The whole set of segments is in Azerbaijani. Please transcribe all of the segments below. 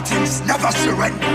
Spartans never surrender.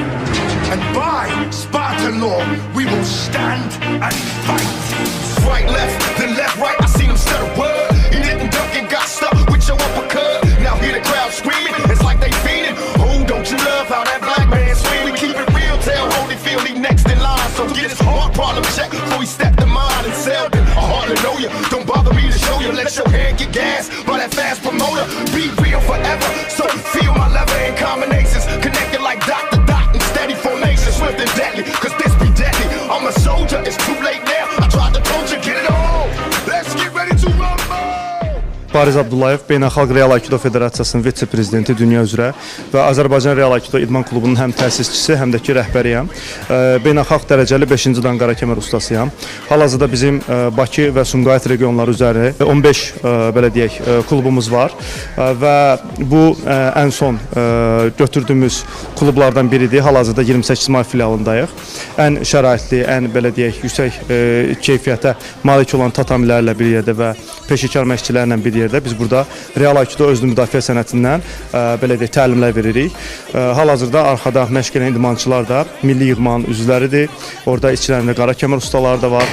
And by Spartan law, we will stand and fight. Right, left, then left, right. I seen him stutter word. He didn't duck and got stuck with your uppercut. Now hear the crowd screaming. It's like they feeding. Oh, don't you love how that black man swing? We keep it real. Tell Holyfield he next in line. So get his heart problem checked before he stepped in mine and sell it. I hardly know you. Don't bother me to show you. Let your hand get gas by that fast promoter. Be real forever. So feel my lever in combinations. Connected like Dr. Dot and steady formation. Swift and deadly. Cause this be deadly. I'm a soldier. It's too late now. I tried to told you. Get it on. Let's get ready to rumble. Bariz Abdullayev Beynəlxalq Real Aikido Federasiyasının vitse-prezidenti dünya üzrə və Azərbaycan Real Aikido İdman Klubunun həm təsisçisi, həm də ki rəhbəriyəm. Beynəlxalq dərəcəli 5-ci dan qara kəmər ustasıyam. Hal-hazırda bizim Bakı və Sumqayıt regionları üzəri 15 belə deyək klubumuz var və bu ən son götürdüyümüz klublardan biridir. Hal-hazırda 28 may filialındayıq. Ən şəraitli, ən belə deyək yüksək keyfiyyətə malik olan tatamilərlə bir yerdə və peşəkar məşqçilərlə bir yerdə biz burada Real Aikido özünü müdafiə sənətindən belə deyək təlimlər veririk. Hal-hazırda arxada məşq edən idmançılar da milli yığmanın üzvləridir. Orada içlərində qara kəmər ustaları da var.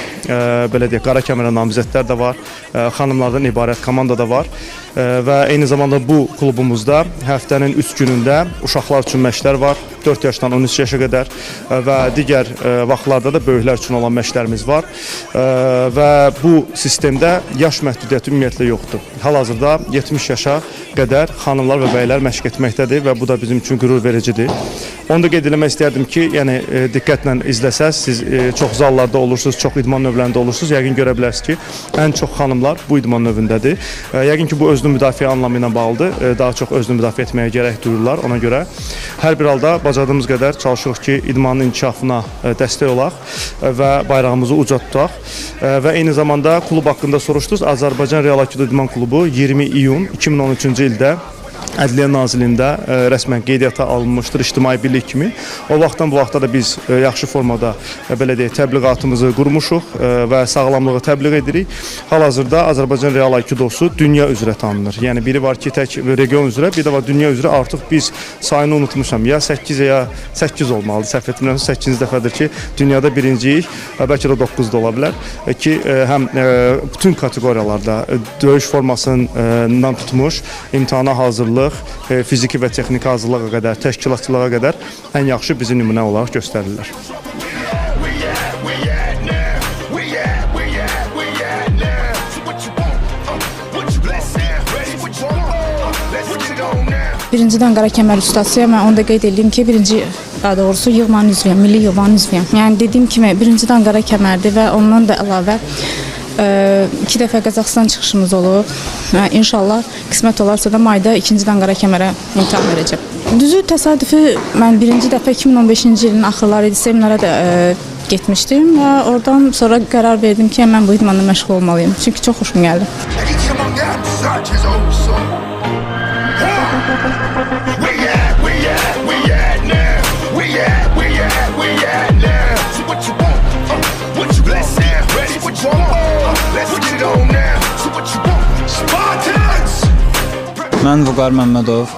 Belə deyək qara kəmərə namizədlər də var. Xanımlardan ibarət komanda da var. Və eyni zamanda bu klubumuzda həftənin 3 günündə uşaqlar üçün məşqlər var. 4 yaşdan 13 yaşa qədər və digər vaxtlarda da böyüklər üçün olan məşqlərimiz var. Və bu sistemdə yaş məhdudiyyəti ümumiyyətlə yoxdur. Hal-hazırda 70 yaşa qədər xanımlar və bəylər məşq etməkdədir və bu da bizim üçün qürur vericidir. Onu da qeyd eləmək istərdim ki, yəni diqqətlə izləsəz, siz çox zallarda olursunuz, çox idman növlərində olursunuz, yəqin görə bilərsiniz ki, ən çox xanımlar bu idman növündədir. Yəqin ki, bu özünü müdafiə anlamı ilə bağlıdır. Daha çox özünü müdafiə etməyə gərək duyurlar. Ona görə hər bir halda bacardığımız qədər çalışırıq ki, idmanın inkişafına dəstək olaq və bayrağımızı uca tutaq. Və eyni zamanda klub haqqında soruşdunuz. Azərbaycan Real Aikido İdman Klubu 20 iyun 2013-cü ildə Ədliyyə Nazirliyində rəsmən qeydiyyata alınmışdır ictimai birlik kimi. O vaxtdan bu vaxta da biz yaxşı formada belə deyək təbliğatımızı qurmuşuq və sağlamlığı təbliğ edirik. Hal-hazırda Azərbaycan Real Aikidosu dünya üzrə tanınır. Yəni biri var ki, tək region üzrə, bir də var dünya üzrə. Artıq biz sayını unutmuşam. Ya 8 ya 8 olmalıdır. Səhv etmirəmsə 8-ci dəfədir ki, dünyada birinciyik. Bəlkə də 9 da ola bilər ki, həm bütün kateqoriyalarda döyüş formasından tutmuş, imtahana hazırlıq, fiziki və texniki hazırlığa qədər, təşkilatçılığa qədər ən yaxşı bizi nümunə olaraq göstərirlər. Birincidən qara kəmər ustasıyam. Mən onu da qeyd edeyim ki, daha doğrusu yığmanın üzvüyəm, milli yığmanın üzvüyəm. Yəni dediyim kimi birincidən qara kəmərdir və ondan da əlavə 2 dəfə Qazaxıstan çıxışımız olub. İnşallah qismət olarsa da mayda 2-cidən qara kəmərə imtahan verəcəm. Düzü təsadüfi mən birinci dəfə 2015-ci ilin axırları idi seminara da getmişdim və oradan sonra qərar verdim ki, mən bu idmanla məşğul olmalıyım. Çünki çox xoşum gəldi. Mən Vüqar Məmmədov,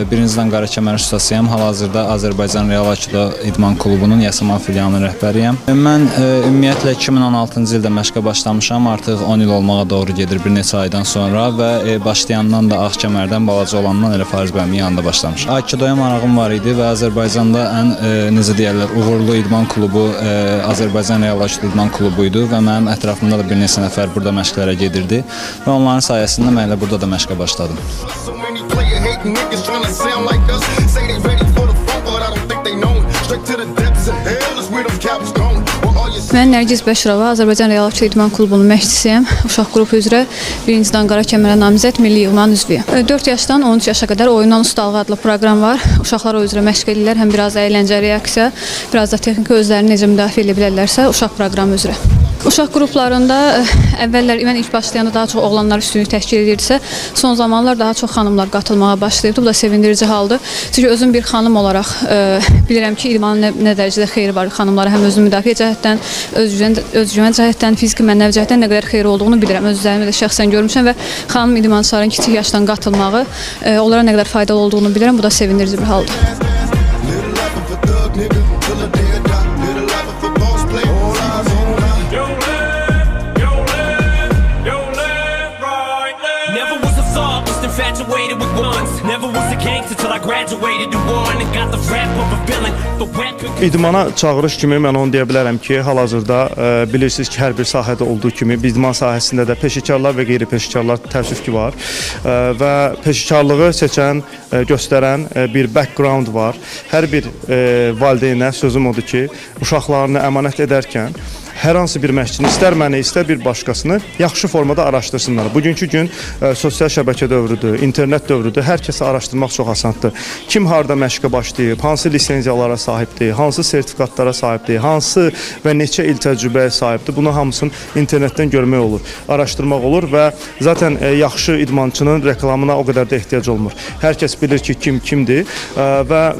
birincidən qara kəmər ustasıyam. Hal-hazırda Azərbaycan Real Aikido İdman Klubunun Yasamal filialının rəhbəriyəm. Mən ümumiyyətlə 2016-cı ildə məşqə başlamışam. Artıq 10 il olmağa doğru gedir bir neçə aydan sonra və başlayandan da ağ kəmərdən, balaca olandan elə Fariz bəyimin yanında başlamışam. Aikidoya marağım var idi və Azərbaycanda ən necə deyərlər, uğurlu idman klubu Azərbaycan Real Aikido İdman Klubu idi və mənim ətrafımda da bir neçə nəfər burada məşqlərə gedirdi və onların sayəsində mən elə burada da məşqə başladım. Niggas tryna sound like us, say they ready for the fun, but I don't think they know it. Straight to the depths of hell is where them cowards going. Mən Nərgiz Bəşirova, Azərbaycan Real Aikido İdman Klubunun məşqçisiyəm. Uşaq qrupu üzrə birincidən qara kəmərə namizəd milli yığmanın üzvüyəm. 4 yaşdan 13 yaşa qədər Oyundan Ustalığı adlı proqram var. Uşaqlar o üzrə məşq edirlər. Həm biraz əyləncə, reaksiya, biraz da texniki özlərini necə müdafiə edə bilərlərsə uşaq proqramı üzrə. Uşaq qruplarında əvvəllər mən ilk başlayanda daha çox oğlanlar üstünlük təşkil edirdisə, son zamanlar daha çox xanımlar qatılmağa başlayıbdı. Bu da sevindirici haldır. Çünki özüm bir xanım olaraq bilirəm ki, idmanın nə dərəcədə xeyri var xanımlara, həm özünü müdafiə cəhətdən, öz güvən cəhətdən, fiziki mənəvi cəhətdən nə qədər xeyri olduğunu bilirəm. Öz üzərimdə də şəxsən görmüşəm və xanım idmançıların kiçik yaşdan qatılmağı onlara nə qədər faydalı olduğunu bilirəm. Bu da sevindirici bir haldır. ones. Never was a gangster till I graduated to one and got the rap of a villain. The weapon. İdmana çağırış kimi mən onu deyə bilərəm ki, hal-hazırda bilirsiniz ki, hər bir sahədə olduğu kimi idman sahəsində də peşəkarlar və qeyri-peşəkarlar təəssüf ki var və peşəkarlığı seçən, göstərən bir background var. Hər bir valideynə sözüm odur ki, uşaqlarını əmanət edərkən hər hansı bir məşqçini, istər məni, istər bir başqasını yaxşı formada araşdırsınlar. Bugünkü gün sosial şəbəkə dövrüdür, internet dövrüdür. Hər kəsi araşdırmaq çox asandır. Kim harda məşqə başlayıb, hansı lisenziyalara sahibdir, hansı sertifikatlara sahibdir, hansı və neçə il təcrübəyə sahibdir, bunu hamısını internetdən görmək olur, araşdırmaq olur və zaten yaxşı idmançının reklamına o qədər də ehtiyac olmur. Hər kəs bilir ki, kim kimdir və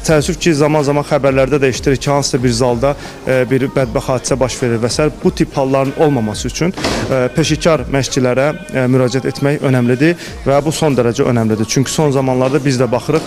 təəssüf ki, zaman-zaman xəbərlərdə də eşidirik ki, hansısa bir zalda bir bədbəxt hadisə baş verir və s. Bu tip halların olmaması üçün peşəkar məşqçilərə müraciət etmək önəmlidir və bu son dərəcə önəmlidir. Çünki son zamanlarda biz də baxırıq,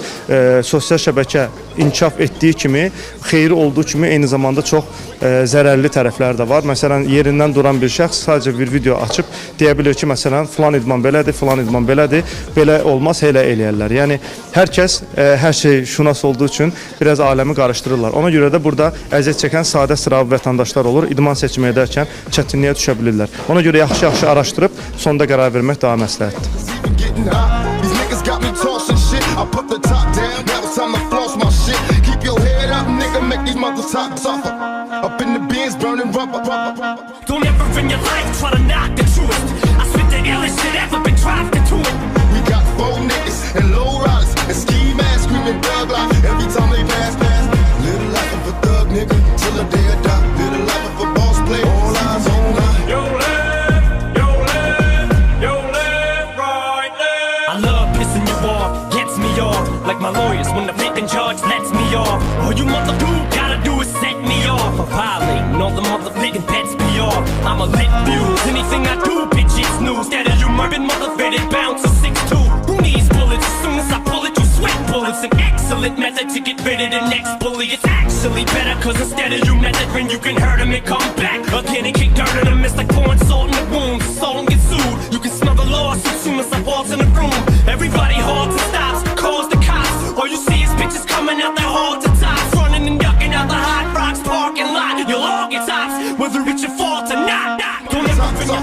sosial şəbəkə inkişaf etdiyi kimi, xeyri olduğu kimi eyni zamanda çox zərərli tərəfləri də var. Məsələn, yerindən duran bir şəxs sadəcə bir video açıb deyə bilir ki, məsələn, filan idman belədir, filan idman belədir, belə olmaz, elə eləyərlər. Yəni, hər kəs hər şey şunas olduğu üçün biraz aləmi qarışdırırlar. Ona görə də burada əziyyət çəkən sadə sıravi vətəndaşlar olur. İdman seçimi edərkən çətinliyə düşə bilirlər. Ona görə yaxşı-yaxşı araşdırıb sonda qərar vermək daha məsləhətdir. Getting high. These niggas got me tossing shit. I put the top down, now it's time to floss my shit. Keep your head up, nigga, make these mothers hot suffer. Up in the bins, burning rubber. Don't ever in your life try to knock the truest. I spit the illest shit ever been dropped into it. We got 4 niggas and low riders and ski masks screaming thug life every time they pass. Little life of a thug nigga till the day I die. Little life of a boss player, all eyes on line. Yo left, right left. I love pissing you off, gets me off. Like my lawyers when the flipping judge lets me off. All you mother gotta do is set me off. I'm violating all the motherfucking pets me off. I'm a lit fuse, anything I do, bitch, it's news. That is you murdered motherfucking bouncer 6'2". Who needs bullets? As soon as I pull it, you sweat bullets. An excellent method to get rid of the next bully. It's actually better, cause instead of you method, you can hurt him and come back again and kick dirt in him. It's like pouring salt in the wound, so don't get sued. You can smell the lawsuit soon as I walk in the room. Everybody halts and stops, calls the cops. All you see is bitches coming out their hall to tops, running and ducking out the Hot Rocks parking lot. You'll all get tops, whether it's your fault or not. Don't ever in your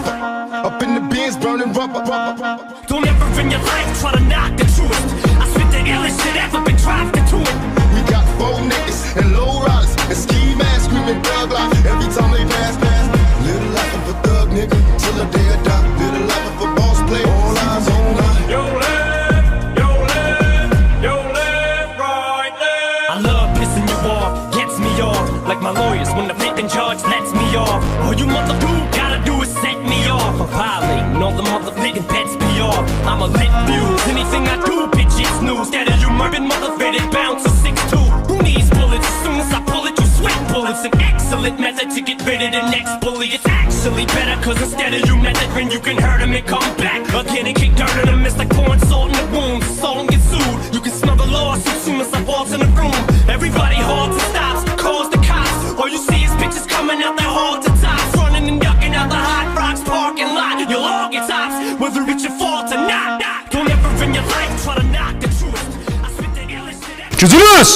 Up in the bins, burning rubber. Don't ever in your life try to knock the truest. I spit the illest shit ever been dropped into it. We got 4 niggas and low riders and ski masks screaming thug life every time they pass. Little life of a thug nigga till the day I die. Little life of a boss player, all eyes on line. Yo left, right left. I love pissing you off, gets me off. Like my lawyers when the flipping judge lets me off. All you mother gotta do is set me off. I'm violating all the motherfucking pets me off. I'm a lit fuse, anything I do, bitch, it's news. That is you murdered motherfucking bouncer 6'2". Who needs bullets? As soon as I pull it, you sweat bullets. An excellent method to get rid of the next bully. It's actually better, cause instead of you method, you can hurt him and come back again and kick dirt in him. It's like pouring salt in the wound, so don't get sued. You can smell the lawsuit as soon as I walk in the room. Everybody halts and stops, calls the cops. All you see is bitches coming out their hall to tops, running and ducking out the Hot Rocks parking lot. You'll all get tops, whether it's your fault or not. Don't ever in your life try to knock the truest. I spit the illest shit ever. Gücünüz!